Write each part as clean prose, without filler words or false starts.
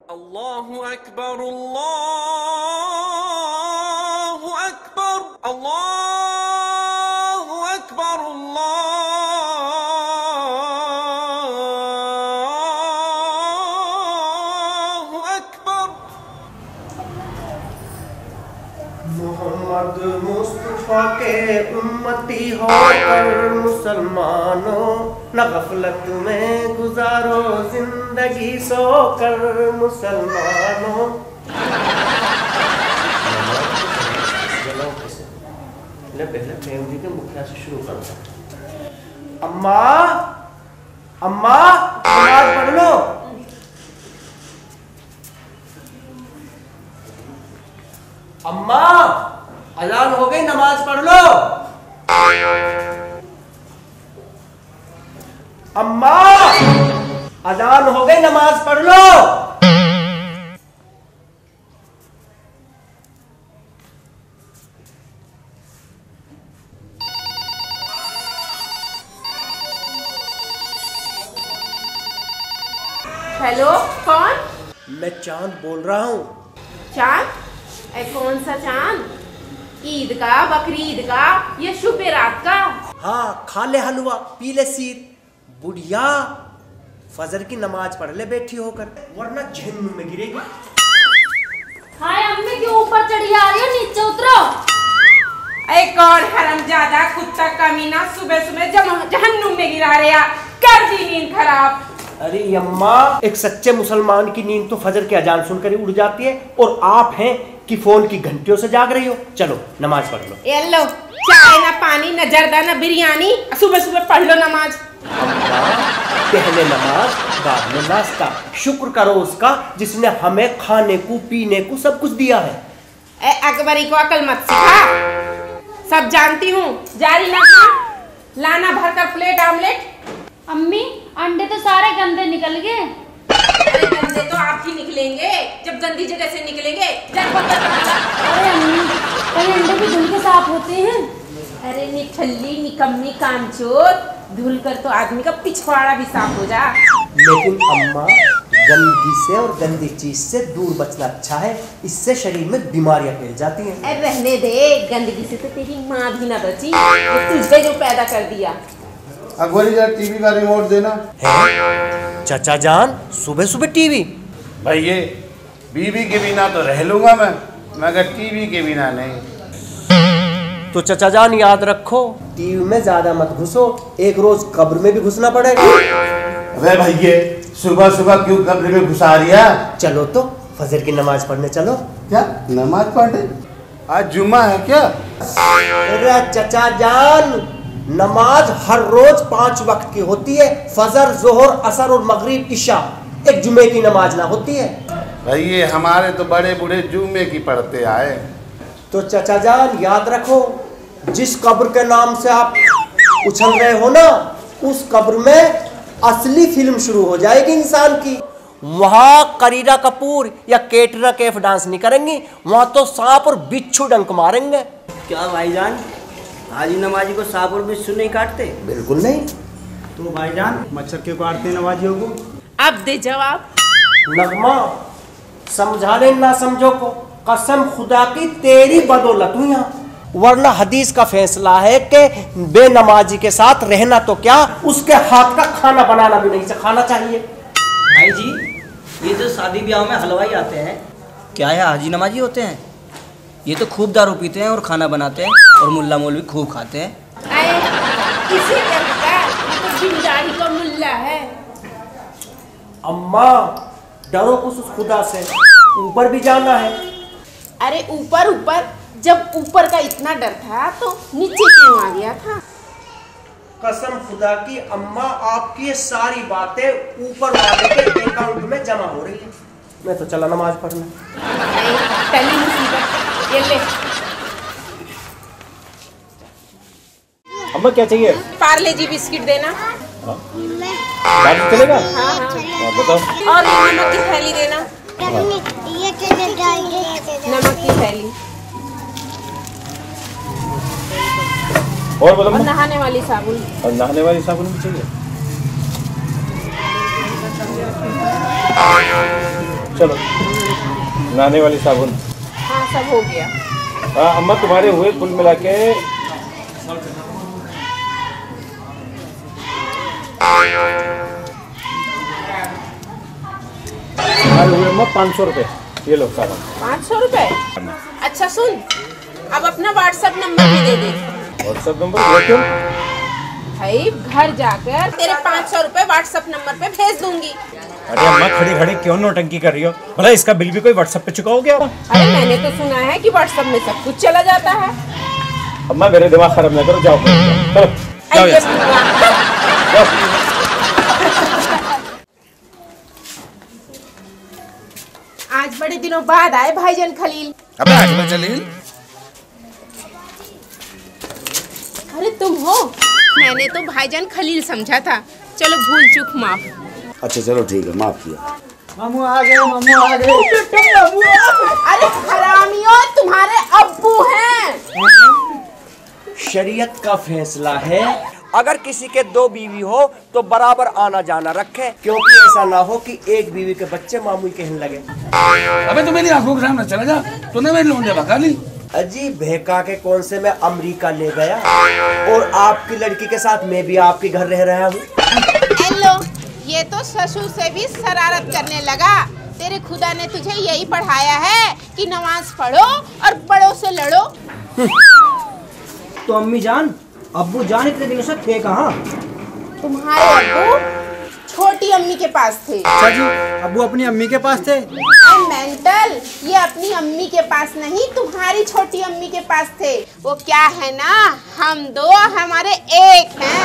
अल्लाहु अकबर, अल्लाहु अकबर, अल्लाहु अकबर, अल्लाहु अकबर। मोहम्मद मुस्तफा के उम्मती होकर मुसलमानों, न गफलत में गुजारो जिंदगी सोकर मुसलमानों। पहले प्रेम जी के मुखिया से शुरू करता। अम्मा, अम्मा नमाज पढ़ लो। अम्मा अजान हो गई, नमाज पढ़ लो। अम्मा अजान हो गई, नमाज पढ़ लो। हेलो, कौन? मैं चांद बोल रहा हूँ। चांद? कौन सा चांद? ईद का, बकरीद का या शुभ रात का? हाँ, खा ले हलवा, पी ले सीर। बुढ़िया फजर की नमाज पढ़ ले बैठी होकर, वरना जहन्नुम में गिरेगी। हाय अम्मी, क्यों ऊपर चढ़ी आ रही हो? नीचे उतरो। कौन हरामजादा कुत्ता कमीना सुबह सुबह जहन्नुम में गिरा रहा, कर दी नींद खराब। अरे अम्मा, एक सच्चे मुसलमान की नींद तो फजर के अजान सुनकर ही उड़ जाती है, और आप हैं कि फोन की घंटियों से जाग रही हो। चलो नमाज पढ़ लो। ये लो, चाय ना पानी ना जर्दा ना बिरयानी, सुबह सुबह पढ़ लो नमाज। पहले नमाज बाद में नाश्ता। शुक्र करो उसका जिसने हमें खाने को पीने को सब कुछ दिया है। अकबरी को अकल मत सिखा, सब जानती हूँ। जारी रखना, लाना भर कर प्लेट आमलेट। अम्मी अंडे तो सारे गंदे निकल गए। अरे गंदे तो आप ही निकलेंगे जब गंदी जगह से निकलेंगे। अरे अम्मी, कई अंडे भी धुल के साफ होते हैं। अरे निठल्ली निकम्मी कामचोर, धुल कर तो आदमी का पिछवाड़ा भी साफ हो जा। लेकिन अम्मा, गंदगी से और गंदी चीज से दूर बचना अच्छा है, इससे शरीर में बीमारियां फैल जाती हैं। अरे रहने दे, गंदगी से तो तेरी माँ भी ना बची, तुझे जो पैदा कर दिया। अकबरी जरा टीवी का रिमोट देना। चाचा जान, सुबह सुबह टीवी? भाई ये बीवी के बिना तो रह लूंगा मैं, मगर टीवी के बिना नहीं। तो चाचा जान याद रखो, टीवी में ज्यादा मत घुसो, एक रोज कब्र में भी घुसना पड़ेगा। अरे भाई ये सुबह सुबह क्यों कब्र में घुसा रिया? चलो तो फजर की नमाज पढ़ने चलो। क्या नमाज पढ़े? आज जुम्मा है क्या? अरे चाचा जान, नमाज हर रोज 5 वक्त की होती है। फजर, जोहर, असर और मगरिब, इशा। एक जुमे की नमाज ना होती है। भाई ये हमारे तो बड़े बूढ़े जुम्मे की पढ़ते आए। तो चाचा जान याद रखो, जिस कब्र के नाम से आप उछल रहे हो ना, उस कब्र में असली फिल्म शुरू हो जाएगी इंसान की। वहाँ करीना कपूर या कैटरीना कैफ डांस नहीं करेंगी, वहाँ तो सांप और बिच्छू डंक मारेंगे। क्या भाईजान, हाजी नमाजी को सांप और बिच्छू नहीं काटते? बिल्कुल नहीं। तो भाईजान मच्छर क्यों काटते नमाजियों को? अब दे जवाब। नगमा, समझा ले ना समझो को, कसम खुदा की तेरी बदौलत हूँ यहाँ, वरना हदीस का फैसला है कि बेनमाजी के साथ रहना तो क्या, उसके हाथ का खाना बनाना भी नहीं सिखाना चाहिए। भाई जी, ये जो शादी ब्याह में हलवाई आते हैं, क्या है हाजी नमाजी होते हैं? ये तो खूब दारू पीते हैं और खाना बनाते हैं, और मुल्ला मौलवी खूब खाते हैं। इसी का तो बिंदारी का मुल्ला है। अम्मा डरो कुछ उस खुदा से, ऊपर भी जाना है। अरे ऊपर ऊपर, जब ऊपर का इतना डर था तो नीचे क्यों आ गया था? कसम खुदा की अम्मा, आपकी ये सारी बातें ऊपर वाले के अकाउंट में जमा हो रही है। मैं तो चला नमाज पढ़ने। पहली मुसीबत ये ले। अम्मा क्या चाहिए? पार्ले जी बिस्किट देना। बात चलेगा? हाँ हाँ। बताओ। और नमक की थैली देना। नमक की थैली और बोलो। और नहाने वाली साबुन। और नहाने वाली साबुन भी चाहिए। चलो नहाने वाली साबुन। हाँ सब हो गया। हाँ अम्मा तुम्हारे हुए कुल मिला के तुम्हारे हुए अम्मा 500 रुपये। ये लो साबुन। 500 रुपए? अच्छा सुन, अब अपना व्हाट्सएप नंबर भी दे दे। व्हाट्सएप नंबर वो क्यों? भाई घर जाकर तेरे 500 रुपए व्हाट्सएप नंबर पे भेज दूंगी। अरे अम्मा खड़ी खड़ी क्यों नौटंकी कर रही हो? भला इसका बिल भी कोई व्हाट्सएप पे चुका हो गया? अरे मैंने तो सुना है कि व्हाट्सएप में सब कुछ चला जाता है। अम्मा मेरे दिमाग खराब ना करो, जाओ चलो जाओ ये यहाँ से। जाओ। आज बड़े दिनों बाद आए भाईजान खलील। अबे आज मैं जलील। अरे तुम हो? मैंने तो भाईजान खलील समझा था। चलो भूल चूक माफ। अच्छा चलो ठीक है, माफ किया। मामू आ गए, मामू आ गए। अरे हरामियों, तुम्हारे अब्बू हैं। शरीयत का फैसला है, अगर किसी के 2 बीवी हो तो बराबर आना जाना रखे, क्योंकि ऐसा ना हो कि एक बीवी के बच्चे मामूली कहने लगे। अबे तू मेरी आंखों के सामने चला जा, तूने मेरी लोंडे भगा ली। अजी बहका के कौन से मैं अमेरिका ले गया, और आपकी लड़की के साथ मैं भी आपके घर रह रहा हूँ। हेलो, ये तो ससुर से भी शरारत करने लगा। तेरे खुदा ने तुझे यही पढ़ाया है कि नमाज पढ़ो और बड़ों से लड़ो। तो अम्मी जान अब्बू जान इतने दिनों से थे कहाँ? तुम्हारे अब्बू छोटी अम्मी के पास थे। अच्छा जी, अब्बू अपनी अम्मी के पास थे? मेंटल, ये अपनी अम्मी के पास नहीं, तुम्हारी छोटी अम्मी के पास थे। वो क्या है ना, हम दो हमारे एक हैं।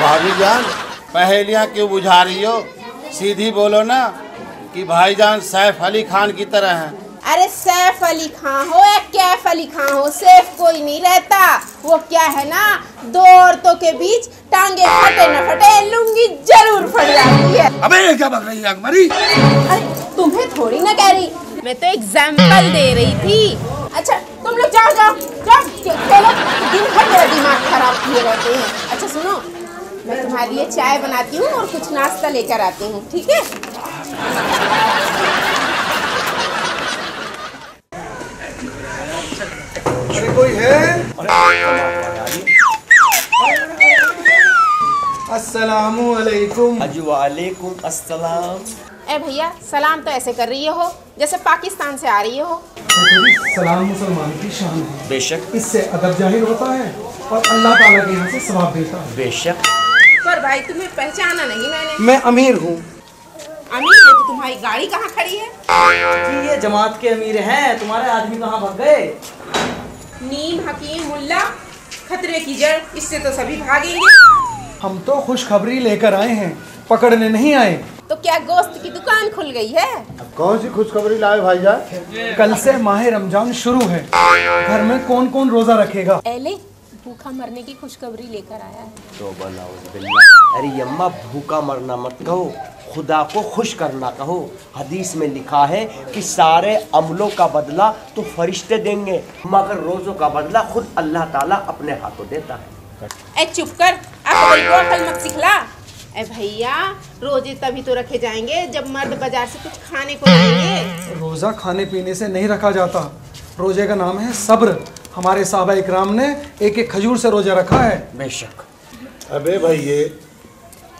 भाभी जान पहेलियां क्यों बुझा रही हो? सीधी बोलो ना कि भाईजान सैफ अली खान की तरह हैं। अरे सैफ अली खान हो या कैफ अली खान हो, सैफ कोई नहीं रहता। वो क्या है ना, 2 औरतों के बीच टांगे फटे न फटे लुंगी जरूर फट जाती है। अबे ये क्या बक रही है हमारी? अरे तुम्हें थोड़ी ना कह रही, मैं तो एग्जाम्पल दे रही थी। अच्छा तुम लोग जाओ जाओ जाओ, खेलो, दिन भर मेरा दिमाग खराब किए रहते हैं। अच्छा सुनो, मैं तुम्हारे लिए चाय बनाती हूँ और कुछ नाश्ता लेकर आती हूँ, ठीक है? अरे कोई है? अस्सलामु अलैकुम। अजी वालेकुम अस्सलाम। ए भैया, सलाम तो ऐसे कर रही हो जैसे पाकिस्तान से आ रही हो। सलाम मुसलमान की शान है। बेशक, इससे अदब जाहिर होता है और अल्लाह ताला के यहाँ से सवाब देता है। बेशक। पर भाई तुम्हें पहचाना नहीं मैंने। मैं अमीर हूँ। अमीर है तो तुम्हारी गाड़ी कहाँ खड़ी है? जी ये जमात के अमीर हैं, तुम्हारे आदमी कहाँ भाग गए? नीम हकीम मुल्ला, खतरे की जड़, इससे तो सभी भागेंगे। हम तो खुशखबरी लेकर आए हैं, पकड़ने नहीं आए। तो क्या गोश्त की दुकान खुल गई है? कौन सी खुशखबरी लाए भाईजान? कल से माह रमजान शुरू है। घर में कौन कौन रोजा रखेगा? एले भूखा मरने की खुशखबरी लेकर आया है। तौबा नाउज़ुबिल्लाह। अरे यम्मा, भूखा मरना मत कहो, खुदा को खुश करना कहो। हदीस में लिखा है कि सारे अमलों का बदला तो फरिश्ते देंगे, मगर रोज़ों का बदला खुद अल्लाह ताला अपने हाथों देता है। ए चुप कर, अकल को अकल मत सिखला। ए भैया, रोजे तभी तो रखे जाएंगे जब मर्द बाजार से कुछ खाने को लाएंगे। रोजा खाने पीने से नहीं रखा जाता, रोजे का नाम है सब्र। हमारे साहबा इकराम ने एक एक खजूर से रोजा रखा है। बेशक। अबे भैये,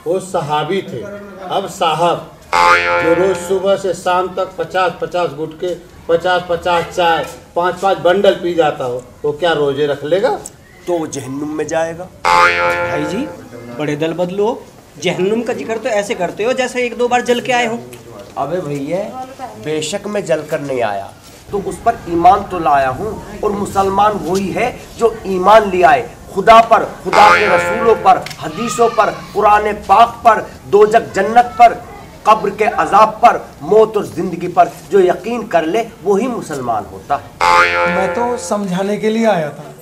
वो सहाबी थे, अब साहब जो रोज सुबह से शाम तक 50-50 गुटके, 50-50 चाय, 5-5 बंडल पी जाता हो, वो क्या रोजे रख लेगा? तो वो जहन्नुम में जाएगा। भाई जी बड़े दल बदलो, जहन्नुम का जिक्र तो ऐसे करते हो जैसे 1-2 बार जल के आए हो। अबे भैया, बेशक मैं जल कर नहीं आया, तो उस पर ईमान तो लाया हूँ, और मुसलमान वही है जो ईमान ले आए खुदा पर, खुदा के रसूलों पर, हदीसों पर, कुरान पाक पर, दोजक जन्नत पर, कब्र के अजाब पर, मौत और जिंदगी पर जो यकीन कर ले वही मुसलमान होता है। मैं तो समझाने के लिए आया था।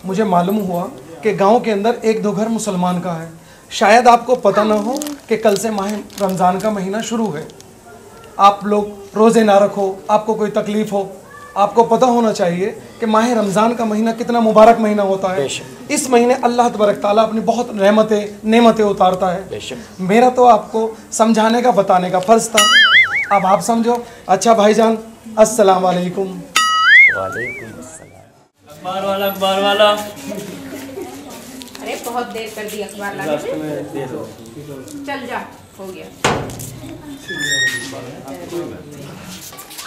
मुझे मालूम हुआ कि गांव के अंदर 1-2 घर मुसलमान का है। शायद आपको पता न हो कि कल से माह रमज़ान का महीना शुरू है। आप लोग रोज़े ना रखो, आपको कोई तकलीफ़ हो, आपको पता होना चाहिए कि माह रमज़ान का महीना कितना मुबारक महीना होता है। इस महीने अल्लाह तबारक ताला अपनी बहुत नेमतें उतारता है। मेरा तो आपको समझाने का, बताने का फ़र्ज़ था। अब आप समझो। अच्छा भाईजान, अस्सलाम वालेकुम। वालेकुम अस्सलाम। अखबार वाला अरे बहुत देर कर दी अखबार लाने में। चल जा, हो गया।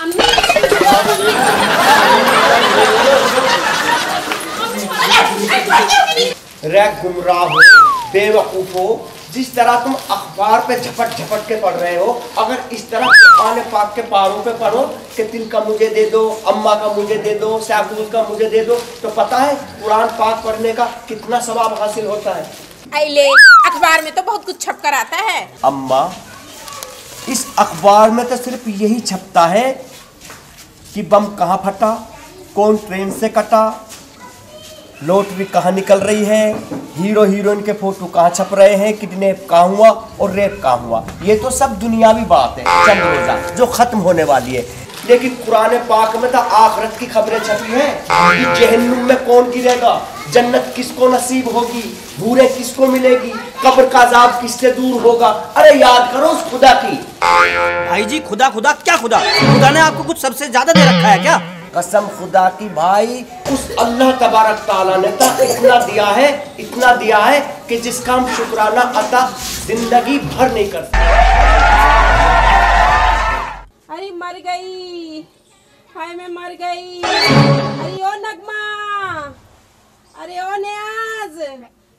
अम्मी रे गुमराह हो, बेवकूफ हो, जिस तरह तुम अखबार पे झपट झपट के पढ़ रहे हो, अगर इस तरह कुरान पाक के पारों पे पढ़ो कि तिल का मुझे दे दो, अम्मा का मुझे दे दो, साबुल का मुझे दे दो, तो पता है कुरान पाक पढ़ने का कितना सवाब हासिल होता है। अले अखबार में तो बहुत कुछ छप कर आता है। अम्मा, इस अखबार में तो सिर्फ यही छपता है कि बम कहाँ फटा, कौन ट्रेन से कटा, लॉटरी कहाँ निकल रही है, हीरो हीरोइन के फोटो कहाँ छप रहे हैं, किडनैप कहाँ हुआ और रेप कहाँ हुआ। ये तो सब दुनियावी बात है चंद रोजा जो खत्म होने वाली है। लेकिन कुरान पाक में तो आखिरत की खबरें छपी हैं कि जहन्नुम में कौन गिरेगा, जन्नत किसको नसीब होगी, भूरे किसको मिलेगी, कब्र का अजाब किससे दूर होगा। अरे याद करो उस खुदा की। भाई जी, खुदा खुदा क्या खुदा? खुदा ने आपको कुछ सबसे ज्यादा दे रखा है क्या? कसम खुदा की भाई, उस अल्लाह तबारक ताला ने तो इतना दिया है कि जिसका हम शुक्राना अता जिंदगी भर नहीं कर सकते। अरे मर गई, हाय मैं मर गई। अरे ओ नगमा, अरे ओ नियाज,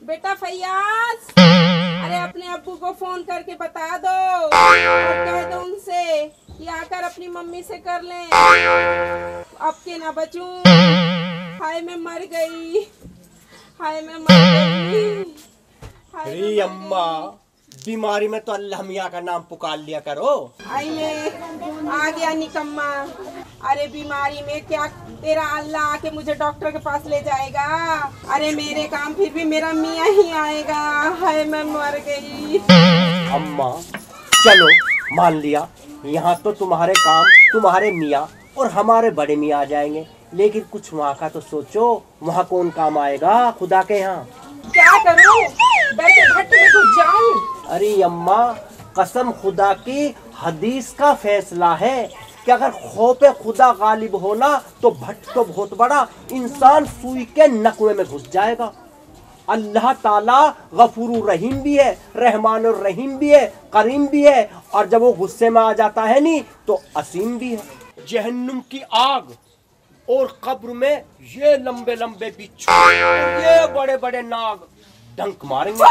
बेटा फैयाज, अरे अपने अब्बू को फोन करके बता दो और कह दो उनसे कि आकर अपनी मम्मी से कर लें, अब के ना बचूं। हाय मैं मर गई, हाय मैं मर गई। अरे अम्मा, बीमारी में तो अल्लाह मियाँ का नाम पुकार लिया करो। आई मैं आ गया निकम्मा। अरे बीमारी में क्या तेरा अल्लाह आके मुझे डॉक्टर के पास ले जाएगा? अरे मेरे काम फिर भी मेरा मियाँ ही आएगा। हाय मैं मर गई। अम्मा चलो मान लिया, यहाँ तो तुम्हारे काम तुम्हारे मियाँ और हमारे बड़े मियाँ आ जाएंगे, लेकिन कुछ वहाँ का तो सोचो, वहाँ कौन काम आएगा खुदा के यहाँ? क्या करूं? डर के भट्ट में घुस जाऊं? अरे अम्मा, कसम खुदा की हदीस का फैसला है कि अगर खौफे खुदा गालिब होना तो भट्ट तो बहुत बड़ा, इंसान सुई के नकुए में घुस जाएगा। अल्लाह ताला गफूरुर रहीम भी है, रहमानुर रहीम भी है, करीम भी है, और जब वो गुस्से में आ जाता है नी तो असीम भी है। जहन्नुम की आग और कब्र में ये लंबे लंबे बिच्छू, ये बड़े बड़े नाग डंक मारेंगे।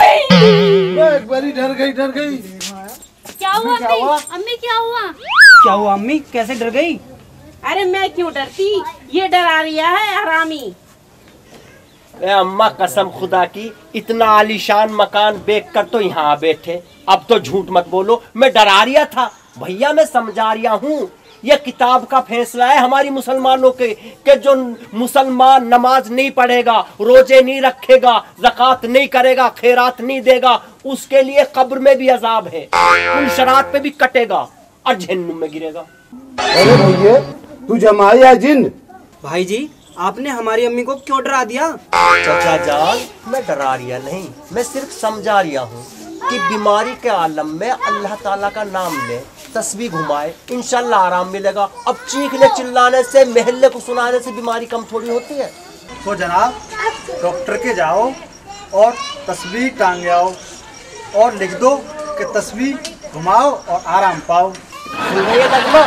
एक बारी डर गई। क्या हुआ अम्मी क्या हुआ? क्या हुआ अम्मी, कैसे डर गई? अरे मैं क्यों डरती, ये डरा रिया है हरामी। ए अम्मा, कसम खुदा की इतना आलीशान मकान देखकर तो यहाँ बैठे, अब तो झूठ मत बोलो, मैं डरा रिया था भैया, मैं समझा रिया हूँ। यह किताब का फैसला है हमारी मुसलमानों के कि जो मुसलमान नमाज नहीं पढ़ेगा, रोजे नहीं रखेगा, ज़कात नहीं करेगा, खैरात नहीं देगा, उसके लिए कब्र में भी अजाब है, उन शरात पे भी कटेगा और जहन्नुम में गिरेगा। अरे भैया, तू जमाई या जिन? भाई जी, आपने हमारी अम्मी को क्यों डरा दिया? चाचा जान, मैं डरा रिया नहीं, मैं सिर्फ समझा रिया हूँ कि बीमारी के आलम में अल्लाह ताला का नाम ले, तस्बीह घुमाए, इंशाल्लाह आराम मिलेगा। अब चीखने चिल्लाने से, महल्ले को सुनाने से बीमारी कम थोड़ी होती है। तो जनाब, डॉक्टर के जाओ और तस्बीह टांग आओ और लिख दो कि तस्बीह घुमाओ और आराम पाओ। सुन रही है नगमा,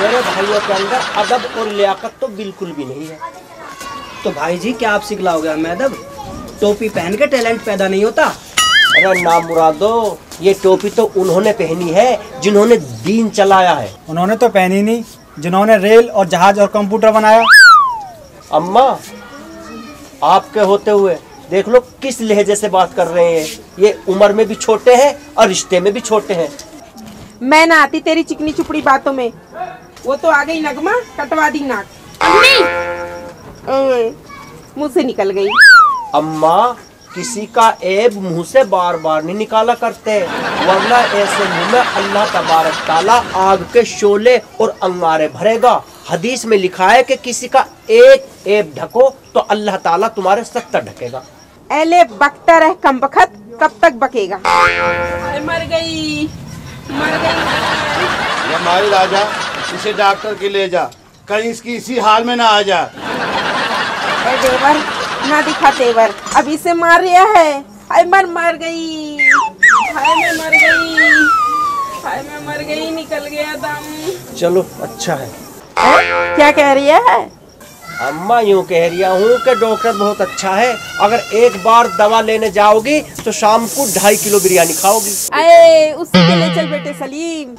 मेरे भाइयों के अंदर अदब और लियाकत तो बिल्कुल भी नहीं है। तो भाई जी, क्या आप सिखलाओगे हमें अदब? टोपी पहन के टैलेंट पैदा नहीं होता। अरे ना मुरादो, ये टोपी तो उन्होंने पहनी है जिन्होंने दीन चलाया है। उन्होंने तो पहनी नहीं जिन्होंने रेल और जहाज और कंप्यूटर बनाया। अम्मा, आपके होते हुए देख लो किस लहजे से बात कर रहे हैं। ये उम्र में भी छोटे हैं और रिश्ते में भी छोटे हैं। मैं ना आती तेरी चिकनी चुपड़ी बातों में, वो तो आ गई नगमा, कटवा दी नाक। मुंह से निकल गई। अम्मा, किसी का ऐब मुंह से बार बार नहीं निकाला करते, वरना ऐसे मुंह में अल्लाह तबारक ताला आग के शोले और अंगारे भरेगा। हदीस में लिखा है कि किसी का एक ऐब ढको तो अल्लाह ताला तुम्हारे 70 ढकेगा। एले बकता रह कम बखत, कब तक बकेगा? मर गई, मर गई। ये हमारी राजा, इसे डॉक्टर के ले जा, कहीं इसकी इसी हाल में ना आ जा। ए देवर, ना दिखा तेवर, अब इसे मार रिया है। हाय मर गई, हाय मैं मर गई, हाय मैं मर गई, निकल गया दम। चलो अच्छा है। क्या कह रही है? अम्मा यूँ कह रही हूँ कि डॉक्टर बहुत अच्छा है, अगर एक बार दवा लेने जाओगी तो शाम को 2.5 किलो बिरयानी खाओगी। अरे उसी के लिए चल बेटे सलीम।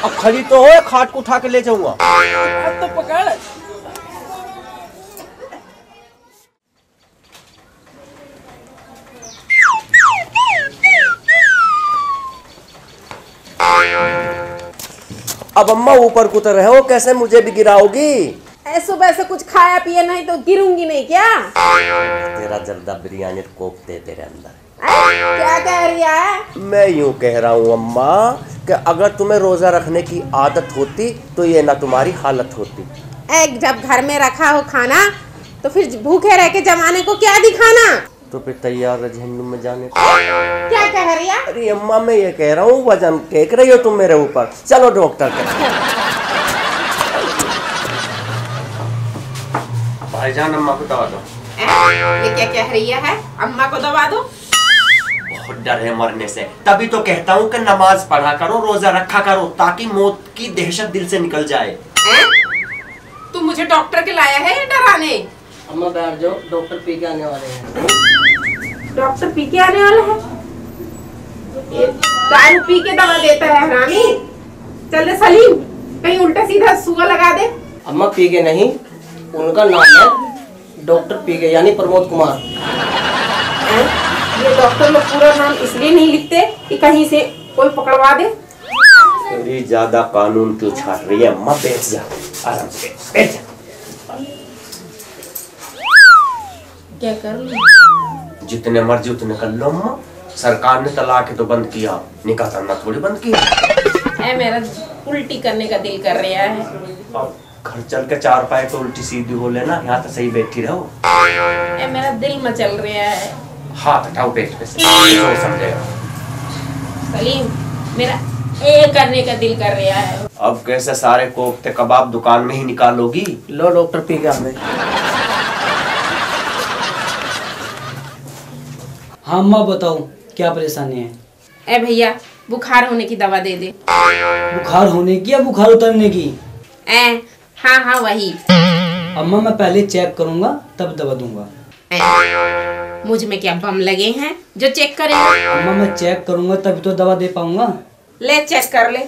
अब खड़ी तो हो, खाट को उठा के ले जाऊंगा। अब तो पकड़। अब अम्मा ऊपर कुतर रहे हो, कैसे मुझे भी गिराओगी? सुबह से कुछ खाया पिया नहीं तो गिरूंगी नहीं क्या? तेरा जर्दा बिरयानी कोफ्ते तेरे अंदर। क्या कह रही है? मैं यूँ कह रहा हूँ अम्मा कि अगर तुम्हें रोजा रखने की आदत होती तो ये ना तुम्हारी हालत होती। जब घर में रखा हो खाना तो फिर भूखे रह के जमाने को क्या दिखाना? तो फिर तैयार जहन्नुम में जाने को। क्या कह रही है? अरे अम्मा मैं ये कह रहा हूँ, वजन फेंक रही हो तुम मेरे ऊपर। चलो डॉक्टर के। भाईजान अम्मा को दवा दो। ये क्या कह रही है? अम्मा को दवा दो? बहुत डर है मरने से, तभी तो कहता हूँ कि नमाज पढ़ा करो, रोजा रखा करो, ताकि मौत की दहशत दिल से निकल जाए। तू मुझे डॉक्टर के लाया है डराने? अम्मा बैठ जाओ, डॉक्टर पी के आने वाले हैं। डॉक्टर पी के आने वाला है? ये दारू पी के दवा देता है हरामी। चल रे सलीम, कहीं उल्टा सीधा सुआ लगा दे। अम्मा पी के नहीं, उनका नाम है डॉक्टर पी के, यानी प्रमोद कुमार। ये डॉक्टर लोग पूरा नाम इसलिए नहीं लिखते कि कहीं से कोई पकड़वा दे। थोड़ी ज्यादा कानून क्यों छाट रही है अम्मा? बैठ जा, आराम से बैठ जा। क्या कर लो? जितने मर्जी उतने कर लो अम्मा। सरकार ने तलाक तो बंद किया, निकाह करना थोड़ी बंद किया। मेरा उल्टी करने का दिल कर रहा है। घर चल के 4 पाए तो उल्टी सीधी हो लेना, यहाँ तो सही बैठी रहो। मेरा दिल मचल रहा है। हाथ हटाओ पेट पे से, समझेगा। सलीम, मेरा ये करने का दिल कर रहा है। अब कैसे सारे कोफ्ते कबाब दुकान में ही निकालोगी? लो डॉक्टर पी के हमें। हाँ अम्मा बताओ, क्या परेशानी है? भैया, बुखार होने की दवा दे दे। बुखार होने की या बुखार उतरने की? हाँ वही। अम्मा मैं पहले चेक करूंगा तब दवा दूंगा। मुझ में क्या बम लगे हैं जो चेक करेंगे? अम्मा मैं चेक करूंगा तभी तो दवा दे पाऊंगा। ले चेक कर ले।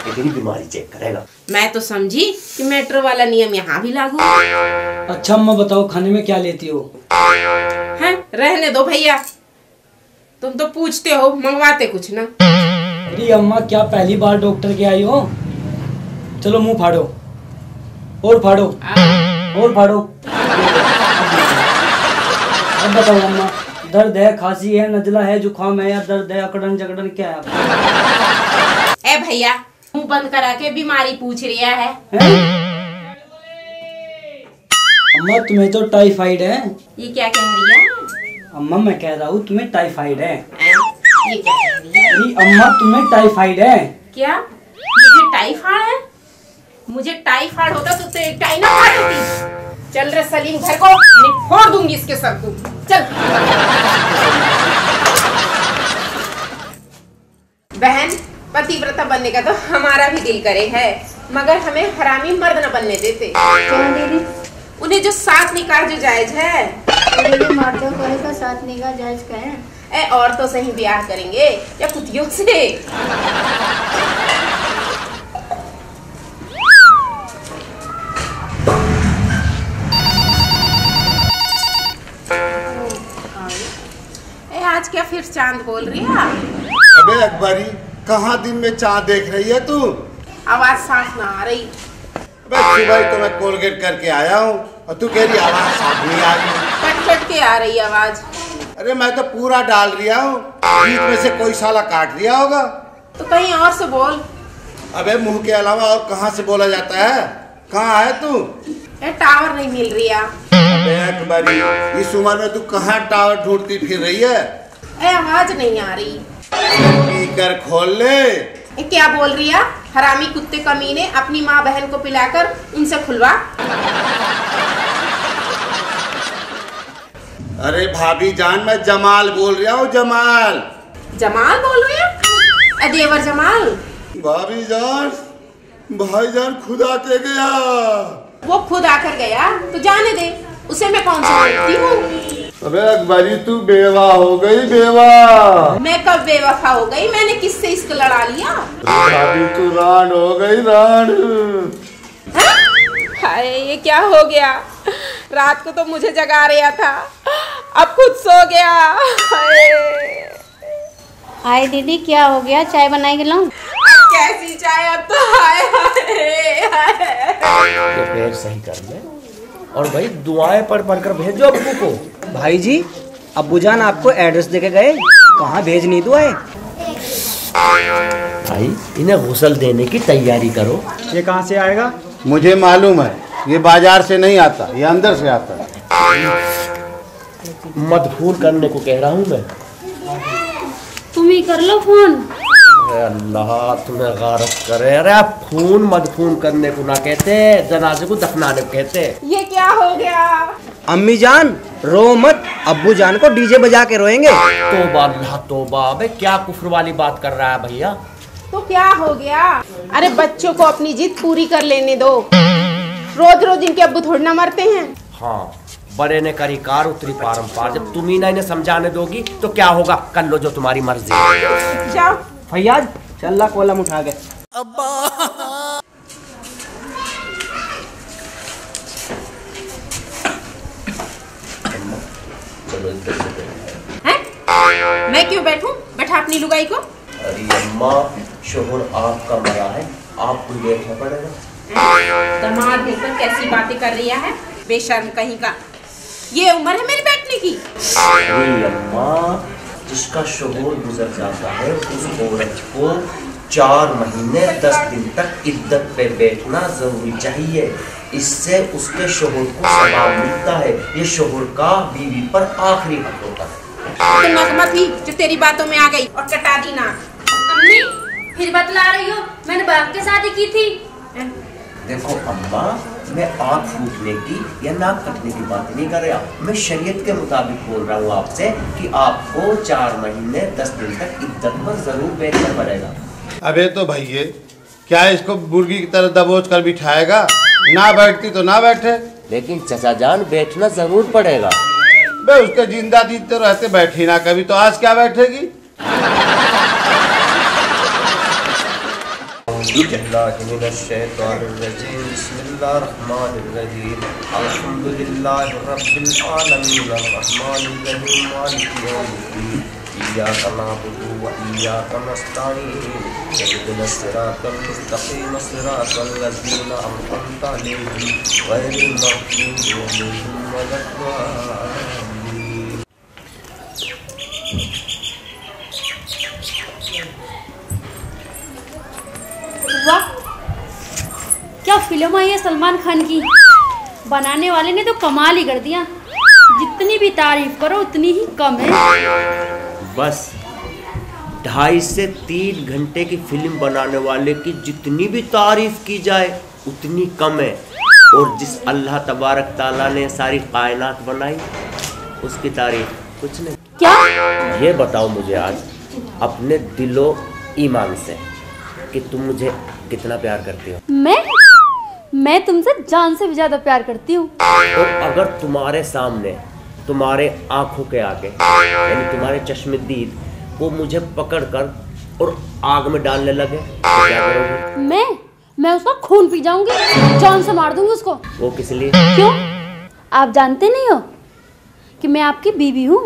तेरी बीमारी चेक करेगा। मैं तो समझी कि मेट्रो वाला नियम यहाँ भी लागू। अच्छा अम्मा बताओ, खाने में क्या लेती हो? हैं? रहने दो भैया, तुम तो पूछते हो, मंगवाते कुछ ना। अरे अम्मा क्या पहली बार डॉक्टर के आई हो? चलो मुंह फाड़ो, और फाड़ो, और फाड़ो। अब बताओ अम्मा, दर्द है, खांसी है, नजला है, जुकाम है या दर्द है, अकड़न जकड़न क्या है? भैया मुंह बंद करा के बीमारी पूछ रिया है। अम्मा तुम्हें तो टाइफाइड है। ये क्या कह रही है? अम्मा मैं कह रहा हूँ तुम्हें टाइफाइड है। ये क्या कह रही है? अरे अम्मा तुम्हें टाइफाइड है। क्या मुझे टाइफाइड है? मुझे टाइफाइड होता तो तेरी टाइफाइड होती। चल रे सलीम, घर को फोड़ दूंगी इसके सर को। चल बहन, पतिव्रता बनने का तो हमारा भी दिल करे है, मगर हमें हरामी मर्द न बनने देते। दीदी, उन्हें जो साथ निकाह जो जायज है, मर्दों को साथ निकाह जायज कहें। और तो सही ब्याह करेंगे या कुतियों से। आज क्या फिर चांद बोल रही है? अबे अकबरी, कहाँ दिन में चाँद देख रही है तू? आवाज साफ ना आ रही। अबे सुबह तो मैं कोलगेट करके आया हूँ और तू कह रही आवाज साफ नहीं आ रही। कट कट के आ रही आवाज। अरे मैं तो पूरा डाल रिया हूँ, बीच में से कोई साला काट रिया होगा। तो कहीं और से बोल। अबे मुंह के अलावा और कहाँ से बोला जाता है? कहाँ है तू? टावर नहीं मिल रही है। अबे अकबरी, इस उम्र में तू कहाँ टावर ढूंढती फिर रही है? आवाज नहीं आ रही। स्पीकर खोल ले। ये क्या बोल रही है? हरामी कुत्ते कमीने, अपनी माँ बहन को पिलाकर उनसे खुलवा। अरे भाभी जान, मैं जमाल बोल रहा हूँ, जमाल। जमाल बोल रही है? देवर जमाल। भाभी जान, भाईजान खुद आके गया। वो खुद आकर गया तो जाने दे, उसे मैं कौन सी बोलती हूँ। अबे अकबरी तू बेवा हो गई, बेवा। मैं कब बेवफा हो गई? मैंने किससे इसको लड़ा लिया? भाभी तू रान हो गई, रान। हाय, ये क्या हो गया? रात को तो मुझे जगा रहा था, अब खुद सो गया। हाय दीदी, क्या हो गया? चाय बनाई के लाऊं? कैसी चाय? अब तो हाय हाय। ये पैर सही कर ले और भाई दुआएं पढ़ पढ़ कर भेजो अब्बू को। भाई जी, अब्बूजान आपको एड्रेस देके गए, कहाँ भेज नहीं दुआएं? भाई इन्हें गुस्ल देने की तैयारी करो। ये कहाँ से आएगा? मुझे मालूम है, ये बाजार से नहीं आता, ये अंदर से आता है। मदफून करने को कह रहा हूँ मैं। तुम ही कर लो फोन। अरे अल्लाह तुम्हें गारत करे। अरे आप खून मदफून करने को ना कहते, जनाजे को दफनाने को कहते। ये क्या हो गया? अम्मी जान रो मत, अब्बू जान को डीजे बजा के रोएंगे। तोबा अल्लाह तोबा। अबे क्या कुफ्र वाली बात कर रहा है भैया? तो क्या हो गया? अरे बच्चों को अपनी जिद पूरी कर लेने दो, रोज रोज इनके अब्बू थोड़ी ना मरते हैं। हाँ, बड़े ने करी कार उतरी पारंपार। जब तुम ही ना इन्हें समझाने दोगी तो क्या होगा? कर लो जो तुम्हारी मर्जी। जाओ फैयाज चल ला कॉलम उठा के। हैं? मैं क्यों बैठूं? बैठा अपनी लुगाई को। अरे अम्मा, शोहर आपका मरा है, आपको देखना पड़ेगा। दमाद देखकर कैसी बातें कर रही है, बेशर्म कहीं का। ये उम्र है मेरी बैठने की। अरे अम्मा, जिसका शोहर गुजर जाता है उस औरत को 4 महीने 10 दिन तक इद्दत पे बैठना जरूरी चाहिए। इससे उसके शोहर को सवाब मिलता है। ये शोहर का बीवी पर आखिरी हक होता है। तो नगमा थी जो तेरी बातों में आ गई और कटा दी नाक। अम्मी फिर बतला रही हो, मैंने बाप के शादी की थी। देखो अम्मा, मैं आँख फूटने की या नाक कटने की बात नहीं कर रहा। मैं शरीयत के मुताबिक बोल रहा हूँ आपसे कि आपको 4 महीने 10 दिन तक इद्दत पर जरूर बैठना पड़ेगा। अबे तो भैया, क्या इसको मुर्गी की तरह दबोच कर बिठाएगा? ना बैठती तो ना बैठे। लेकिन चचा जान, बैठना जरूर पड़ेगा। बे उसके जिंदा जीते रहते बैठी ना कभी, तो आज क्या बैठेगी? इय्याका नअबुदु व इय्याका नस्तईन इहदिना सिरातल मुस्तकीम सिरातल लज़ीना अनअमता अलैहिम गैरिल मग़्दूबि अलैहिम वलद्दाल्लीन। वाह, क्या फिल्म आई है सलमान खान की। बनाने वाले ने तो कमाल ही कर दिया। जितनी भी तारीफ करो उतनी ही कम है। बस 2.5 से 3 घंटे की फिल्म बनाने वाले की जितनी भी तारीफ की जाए उतनी कम है। और जिस अल्लाह तबारक ताला ने सारी कायनात बनाई उसकी तारीफ कुछ नहीं। क्या? ये बताओ मुझे आज अपने दिलो ईमान से कि तुम मुझे कितना प्यार करती हो। मैं तुमसे जान से भी ज्यादा प्यार करती हूँ। और अगर तुम्हारे सामने, तुम्हारे आंखों के आगे, यानी तुम्हारे चश्मदीद को मुझे पकड़कर और आग में डालने लगे तो क्या करोगे? मैं उसका खून पी जाऊंगी, जान से मार दूंगी उसको। वो किस लिए? क्यों? आप जानते नहीं हो कि मैं आपकी बीवी हूँ,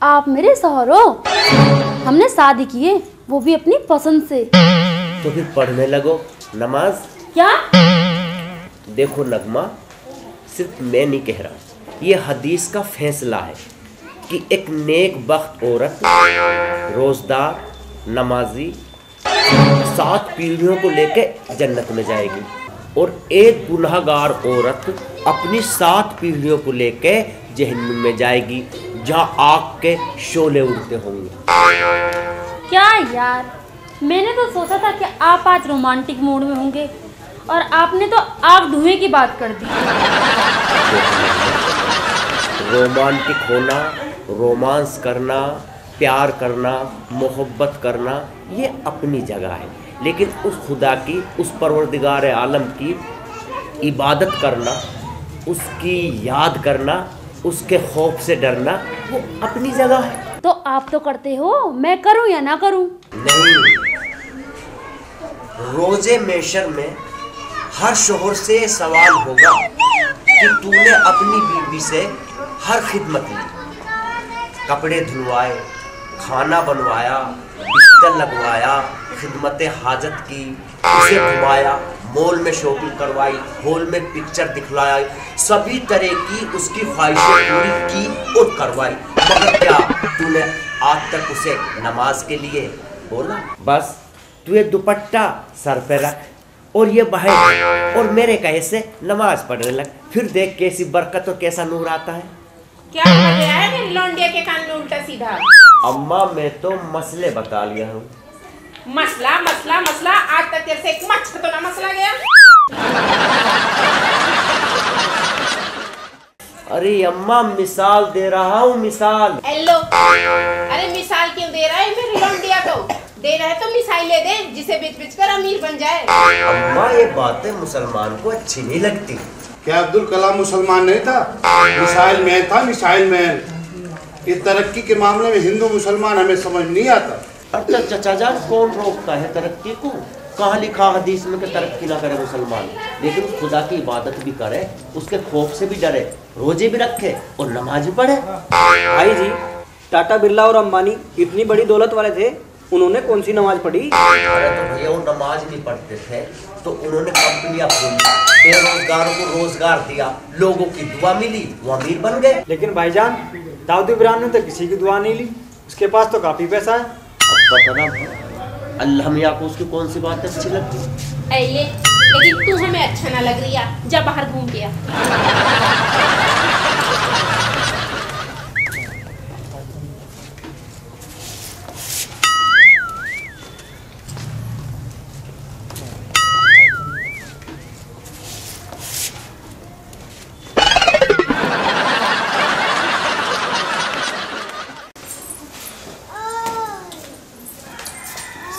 आप मेरे शौहर हो। हमने शादी की है, वो भी अपनी पसंद से। तो फिर पढ़ने लगो नमाज। क्या? देखो नगमा, सिर्फ मैं नहीं कह रहा, ये हदीस का फैसला है कि एक नेक बख्त औरत, रोजदार, नमाजी 7 पीढ़ियों को लेके जन्नत में जाएगी। और एक गुनहगार औरत अपनी 7 पीढ़ियों को लेके जहन्नुम में जाएगी। जहाँ आग के शोले उड़ते होंगे। क्या यार, मैंने तो सोचा था कि आप आज रोमांटिक मूड में होंगे और आपने तो आग धुएं की बात कर दी। रोमांटिक होना, रोमांस करना, प्यार करना, मोहब्बत करना, ये अपनी जगह है, लेकिन उस खुदा की, उस परवरदिगार आलम की इबादत करना, उसकी याद करना, उसके खौफ से डरना, वो अपनी जगह है। तो आप तो करते हो, मैं करूं या ना करूं? नहीं, रोजे मेशर में हर शोहर से सवाल होगा कि तूने अपनी बीवी से हर खिदमत ली, कपड़े धुलवाए, खाना बनवाया, बिस्तर लगवाया, खिदमत हाजत की, उसे घुमाया, मॉल में शॉपिंग करवाई, हॉल में पिक्चर दिखलाया, सभी तरह की उसकी ख्वाहिशें पूरी की और करवाई, मगर क्या तूने आज तक उसे नमाज के लिए बोला? बस तू ये दुपट्टा सर पे रख और ये बाहर और मेरे कहे से नमाज पढ़ने लग, फिर देख कैसी बरकत और कैसा नूर आता है। क्या कर रहा है मेरी लौंडिया के कान में उल्टा सीधा? अम्मा मैं तो मसले बता लिया हूँ। मसला मसला मसला, आज तक तेरे से एक मच्छर तो ना मसला गया। अरे अम्मा मिसाल दे रहा हूँ, मिसाल। हेलो, अरे मिसाल क्यों दे रहा है मेरी लौंडिया को? दे रहा है तो मिसाइल ले दे, जिसे बेच कर अमीर बन जाए। अम्मा ये बातें मुसलमान को अच्छी नहीं लगती। क्या अब्दुल कलाम मुसलमान नहीं था? मिसाइल मैन था, मिसाइल मैन। ये तरक्की के मामले में हिंदू मुसलमान हमें समझ नहीं आता। अच्छा चाचा जान, कौन रोकता है तरक्की को? कहाँ लिखा हदीस में कि तरक्की ना करे मुसलमान, लेकिन उस खुदा की इबादत भी करे, उसके खौफ से भी डरे, रोजे भी रखे और नमाज भी पढ़े। भाई जी, टाटा बिरला और अंबानी इतनी बड़ी दौलत वाले थे, उन्होंने कौन सी नमाज पढ़ी? अरे तो भैया वो नमाज नहीं पढ़ते थे तो उन्होंने कंपनियां खोली, बेरोजगारों को रोजगार दिया, लोगों की दुआ मिली, वो अमीर बन गए। लेकिन भाईजान, दाऊद इब्राहिम ने तो किसी की दुआ नहीं ली, उसके पास तो काफी पैसा है। अब पता ना अल्लाह मियाँ को उसकी कौन सी बात अच्छी लगती? लेकिन तू हमें अच्छा ना लग रही है, जा बाहर घूम के आ।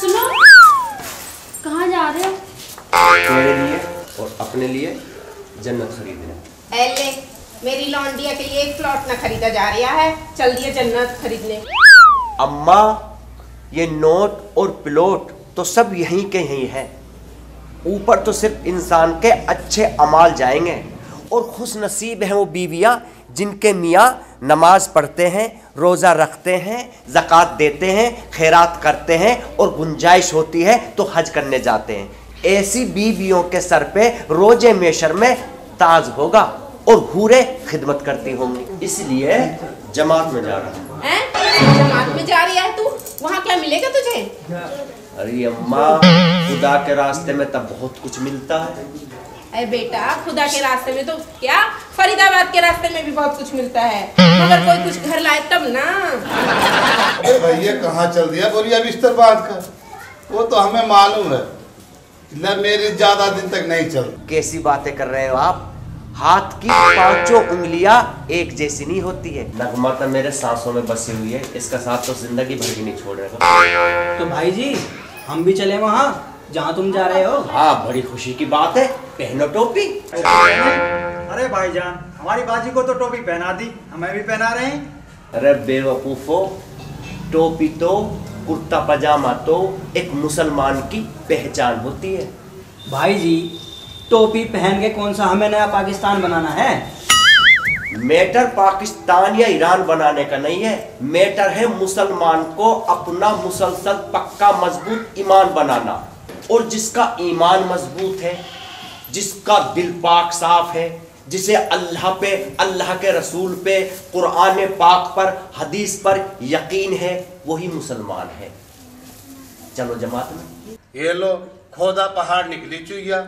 सुनो, कहाँ जा रहे हो? मेरे लिए और अपने लिए जन्नत खरीदने। एले, मेरी लौंडिया के लिए एक प्लॉट ना खरीदा जा रहा है, चल दिए जन्नत खरीदने। अम्मा ये नोट और प्लॉट तो सब यहीं के यहीं है, ऊपर तो सिर्फ इंसान के अच्छे अमाल जाएंगे और खुश नसीब हैं वो बीवियां जिनके मियाँ नमाज पढ़ते हैं, रोज़ा रखते हैं, ज़कात देते हैं, खैरात करते हैं और गुंजाइश होती है तो हज करने जाते हैं। ऐसी बीवियों के सर पे रोजे मेशर में ताज होगा और हूरे खिदमत करती होंगी, इसलिए जमात में जा रहा है। जमात में जा रही है तू? वहाँ क्या मिलेगा तुझे? अरे अम्मा, खुदा के रास्ते में तब बहुत कुछ मिलता है। अरे बेटा, खुदा के रास्ते में तो क्या, फरीदाबाद के रास्ते में भी बहुत कुछ मिलता है, मगर कोई कुछ घर लाए तब ना। अरे भैया कहाँ चल दिया बोलिए बिस्तर बांध कर? वो तो हमें मालूम है, मेरी ज्यादा दिन तक नहीं चल। कैसी बातें कर रहे हो आप? हाथ की पांचों उंगलियां एक जैसी नहीं होती है। नगमा तो मेरे सांसों में बसी हुई है, इसका साथ तो जिंदगी भर भी नहीं छोड़ेगा। तो भाई जी, हम भी चले वहाँ जहाँ तुम जा रहे हो। हाँ, बड़ी खुशी की बात है, पहनो टोपी। अरे भाईजान, हमारी बाजी को तो टोपी पहना दी, हमें भी पहना रहे हैं। अरे बेवकूफो, टोपी तो, कुर्ता पजामा तो एक मुसलमान की पहचान होती है। भाई जी, टोपी पहन के कौन सा हमें नया पाकिस्तान बनाना है? मैटर पाकिस्तान या ईरान बनाने का नहीं है, मैटर है मुसलमान को अपना मुसलसल पक्का मजबूत ईमान बनाना। और जिसका ईमान मजबूत है, जिसका दिल पाक साफ है, जिसे अल्लाह पे, अल्लाह के रसूल पे, कुरान पाक पर, हदीस पर यकीन है, वही मुसलमान है। चलो जमात में। ये लो, खोदा पहाड़ निकली चुईया,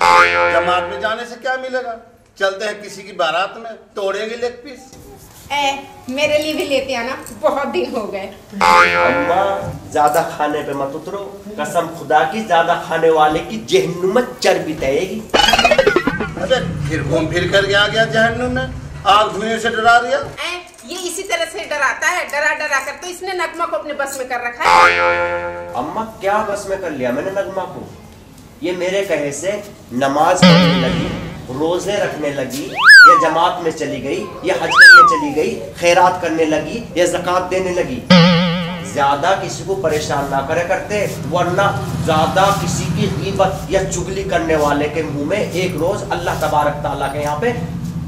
जमात में जाने से क्या मिलेगा? चलते हैं किसी की बारात में, तोड़ेंगे लेग पीस। मेरे लिए भी लेते आना, बहुत दिन हो गए। अम्मा ज्यादा खाने पे मत उतरो, कसम खुदा की ज्यादा खाने वाले की जहन्नुम में चर्बी तयेगी। अरे फिर घूम फिर कर आ गया जहन्नुम में, आग धुएं से डरा दिया। ये इसी तरह से डराता है, डरा डरा कर तो इसने नगमा को अपने बस में कर रखा है। अम्मा क्या बस में कर लिया मैंने नगमा को? ये मेरे कहे से नमाज पढ़ने लगी, रोजे रखने लगी, या जमात में चली गई, या हज करने चली गई, खैरात करने लगी, या ज़कात देने लगी। ज्यादा किसी को परेशान ना करे करते, वरना ज्यादा किसी की गीबत या चुगली करने वाले के मुंह में एक रोज अल्लाह तबारक ताला के यहाँ पे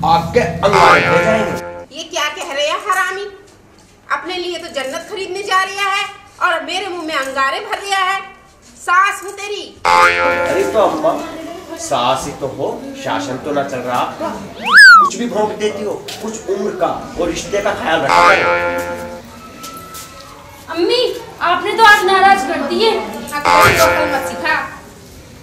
आग के अंगारे हो जाएंगे। ये क्या कह रहे हैं हरामी? अपने लिए तो जन्नत खरीदने जा रहा है और मेरे मुंह में अंगारे भर रहा है। सास हूँ तेरी। अरे तो अम्मा सास ही तो हो, शासन तो ना चल रहा आपका। कुछ भी भोंक देती हो, कुछ उम्र का और रिश्ते का ख्याल रखा करो। अम्मी आपने तो आज नाराज कर दिए। मत सिखा।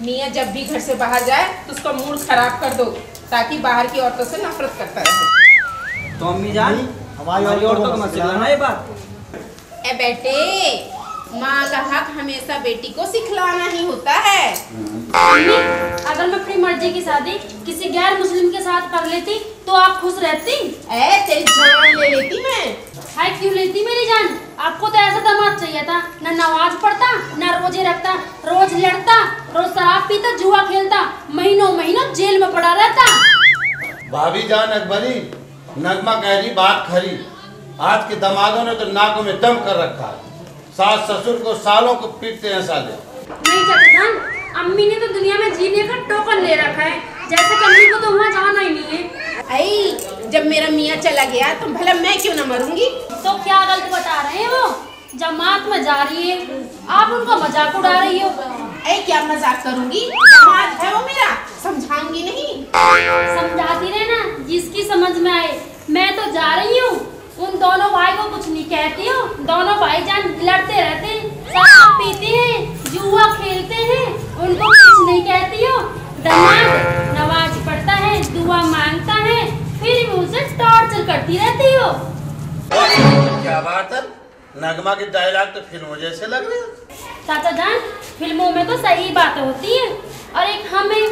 मियाँ जब भी घर से बाहर जाए तो उसका मूड खराब कर दो, ताकि बाहर की औरतों से नफरत करता रहे। तो अम्मी जान हमारी औरतों को मत सिखाना ये बात। ए बेटे, माँ का हक हमेशा बेटी को सिखलाना ही होता है। अम्मी अगर मैं अपनी मर्जी की शादी किसी गैर मुस्लिम के साथ कर लेती तो आप खुश रहती? तेरी जान ले लेती मैं। हाय क्यों लेती मेरी जान? आपको तो ऐसा दामाद चाहिए था, ना नमाज पढ़ता, ना रोजे रखता, रोज लड़ता, रोज शराब पीता, जुआ खेलता, महीनों महीनों जेल में पड़ा रहता। भाभी जान अकबरी, नगमा कह रही बात खरी। आज के दामादों ने तो नाकों में दम कर रखा है, सास ससुर को सालों को पीटते हैं साले। नहीं चाचा जान, अम्मी ने तो दुनिया में जीने का टोकन ले रखा है, जैसे अम्मी को तो वहाँ जाना ही नहीं है। जब मेरा मियाँ चला गया तो भला मैं क्यों न मरूंगी? तो क्या गलत बता रहे हैं वो? जमात में जा रही है, आप उनका मजाक उड़ा रही हो। क्या मजाक करूंगी? दामाद है वो मेरा, समझाऊंगी नहीं? समझाती रहना जिसकी समझ में आए। मैं तो जा रही हूँ, उन दोनों भाई को कुछ नहीं कहती हो। दोनों भाईजान लड़ते रहते हैं, शराब पीते हैं, जुआ खेलते हैं, उनको कुछ नहीं कहती हो। दामाद नमाज पढ़ता है, दुआ मांगता है, फिर भी उसे टॉर्चर करती रहती हो। क्या बात है, नगमा के डायलॉग तो फिल्मों जैसे लग रहे हैं। चाचा जान फिल्मों में तो सही बातें होती है, और एक हमें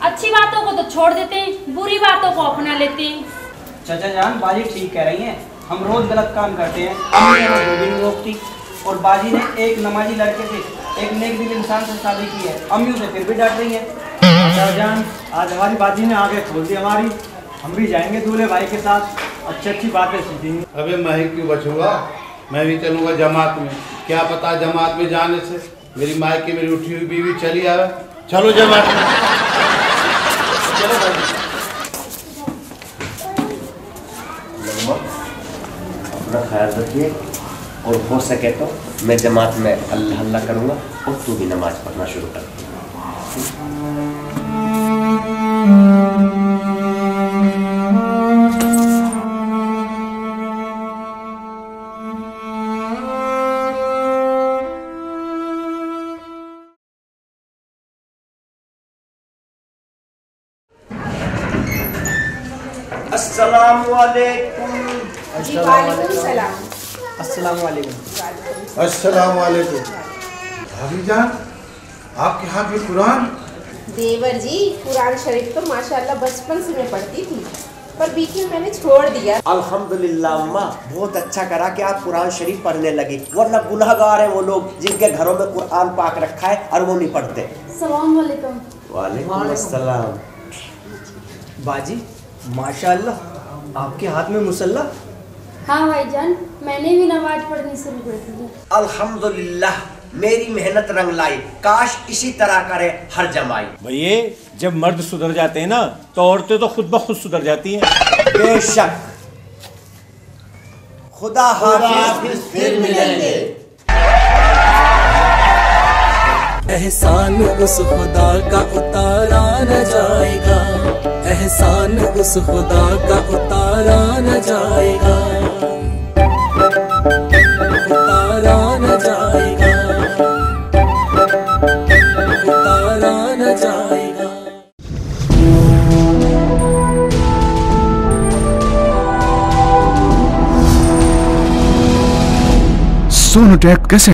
अच्छी बातों को तो छोड़ देते हैं, बुरी बातों को अपना लेते हैं। चाचा जान बाजी ठीक कह रही हैं, हम रोज गलत काम करते हैं, अम्मी हमें दो दिन रोकती, और बाजी ने एक नमाजी लड़के से, एक नेक दिल इंसान से शादी की है, अम्मी उसे फिर भी डांट रही है। चाचा जान आज हमारी बाजी ने आगे खोल दी हमारी, हम भी जाएंगे दूल्हे भाई के साथ, अच्छी अच्छी बातें सीखेंगे। अबे मैं क्यों बचूंगा, मैं भी चलूंगा जमात में। क्या पता जमात में जाने से मेरी माई की मेरी उठी हुई बीवी चली आवे। चलो जमात में, चलो भाई। अपना ख्याल रखिए, और हो सके तो मैं जमात में अल्लाह अल्लाह करूँगा और तू भी नमाज पढ़ना शुरू कर। अस्सलामुअलैकुम। अस्सलामुअलैकुम। भाभी जान आपके हाथ में कुरान? देवर जी कुरान शरीफ तो माशाल्लाह बचपन से मैं पढ़ती थी, पर बीच में मैंने छोड़ दिया। अल्हम्दुलिल्लाह अम्मा, बहुत अच्छा करा कि आप कुरान शरीफ पढ़ने लगे, वरना गुनहगार हैं वो लोग जिनके घरों में कुरान पाक रखा है और वो नहीं पढ़ते। अस्सलाम वालेकुम। वालेकुम अस्सलाम। बाजी माशाल्लाह आपके हाथ में मुसल्ला। हाँ भाईजान, मैंने भी नमाज पढ़नी शुरू कर दी है। अल्हम्दुलिल्लाह मेरी मेहनत रंग लाई, काश इसी तरह करे हर जमाई। भैया जब मर्द सुधर जाते हैं ना तो औरतें तो खुद ब खुद सुधर जाती हैं। बेशक। खुदा हाफिज, फिर मिलेंगे। एहसान उस खुदा का उतारा न जाएगा, एहसान उस खुदा का उतारा न जाएगा, उतारा न जाएगा, उतारा न जाएगा। सोनोटेक कैसे